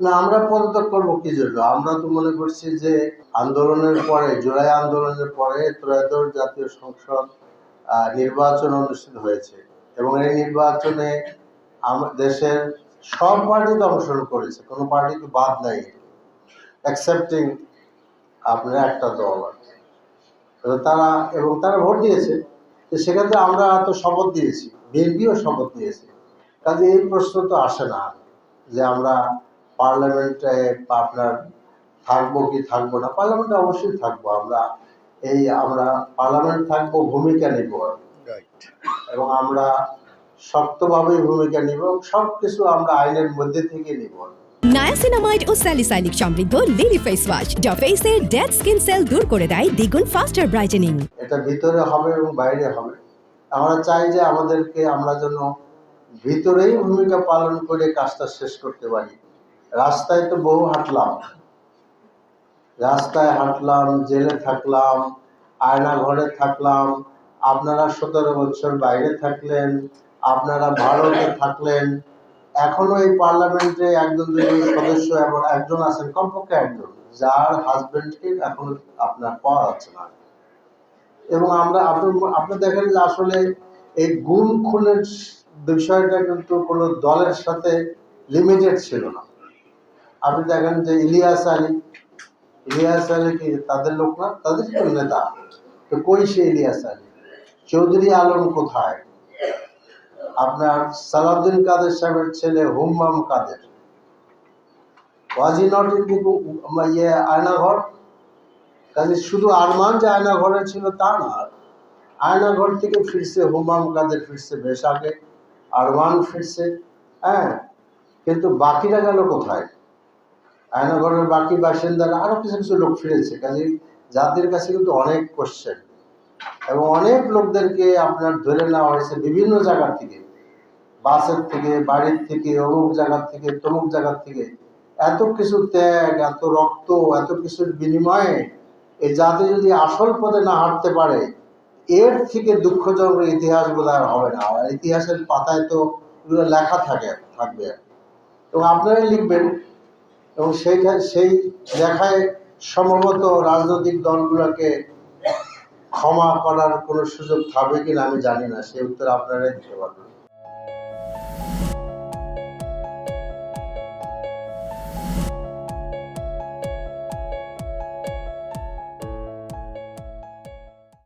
না, আমরা পদত্যাগ করবো কি জন্য? আমরা তো মনে করছি যে আন্দোলনের পরে, জুলাই আন্দোলনের পরে ত্রয়োদশ জাতীয় সংসদ নির্বাচন অনুষ্ঠিত হয়েছে এবং এই নির্বাচনে দেশের সব পার্টি তো অংশগ্রহণ করেছে, কোনো পার্টি তো বাদ নাই, অ্যাকসেপ্টিং আপনার একটা দল আছে তারা ভোট দিয়েছে। তো সেক্ষেত্রে আমরা তো শপথ দিয়েছি, বিএনপিও শপথ নিয়েছে। কাজে এই প্রশ্ন তো আসে না যে আমরা পার্লামেন্টে আপনার থাকবো কি থাকবো না। পার্লামেন্টে অবশ্যই থাকবো আমরা পার্লামেন্ট থাকবো, ভূমিকা নিব এবং আমরা শক্তভাবেই ভূমিকা নিব, সবকিছু আমরা আইনের মধ্যে থেকে নিব। নায়াসিনামাইড ও স্যালিসাইলিক সমৃদ্ধ লিলি ফেস ওয়াশ যা ফেসের ডেড স্কিন সেল দূর করে দেয় দ্বিগুণ ফাস্টার ব্রাইটেনিং। এটা ভিতরে হবে এবং বাইরে হবে। আমরা চাই যে আমরা যেন ভিতরেই ভূমিকা পালন করে কাজটা শেষ করতে পারি। রাস্তায় তো বহু হাঁটলাম, জেলে থাকলাম, আয়না ঘরে থাকলাম, আপনারা 17 বছর বাইরে থাকলেন, আপনারা ভারতে থাকলেন, এখনো এই পার্লামেন্টে একজন দুজন সদস্য এবং একজন আছেন, কমপক্ষে একজন, যার হাজবেন্ডকে এখনো আপনার পাওয়া যাচ্ছে না। এবং আপনি দেখেন যে আসলে এই গুম খুনের বিষয়টা কিন্তু কোনো দলের সাথে লিমিটেড ছিল না। আপনি দেখেন যে ইলিয়াস আলী কি তাদের লোক না? তাদের তো নেতা। তো কই সে ইলিয়াস আলী? চৌধুরী আলম কোথায়? আপনার সালাউদ্দিন কাদের সাহেবের ছেলে হুম্মাম কাদের, ওয়াজি নট আয়নাঘর। কাজে শুধু আরমান যে আয়নাঘরে ছিল তা না, আয়নাঘর থেকে ফিরছে হুম্মাম কাদের, ফিরছে বেশাকে, আরমান ফিরছে, হ্যাঁ, কিন্তু বাকিরা গেল কোথায়? আয়নাঘরের বাকি বাসিন্দারা আরো কিছু কিছু লোক ফিরেছে। কাজে যাদের কাছে কিন্তু অনেক কোশ্চেন এবং অনেক লোকদেরকে আপনার ধরে নেওয়া হয়েছে বিভিন্ন জায়গা থেকে, বাসের থেকে, বাড়ির থেকে, অমুক জায়গার থেকে, তমুক জায়গার থেকে। এত কিছু ত্যাগ, এত রক্ত, এত কিছুর বিনিময়ে এই জাতি যদি আসল পথে না হাঁটতে পারে, এর থেকে দুঃখজনক ইতিহাস বোধহয় হবে না। আর ইতিহাসের পাতায় তো এগুলো লেখা থাকবে এবং আপনারাই লিখবেন এবং সেই লেখায় সম্ভবত রাজনৈতিক দলগুলোকে ক্ষমা করার কোনো সুযোগ থাকবে কিনা আমি জানি না, সেই উত্তর আপনারাই দিতে পারবেন।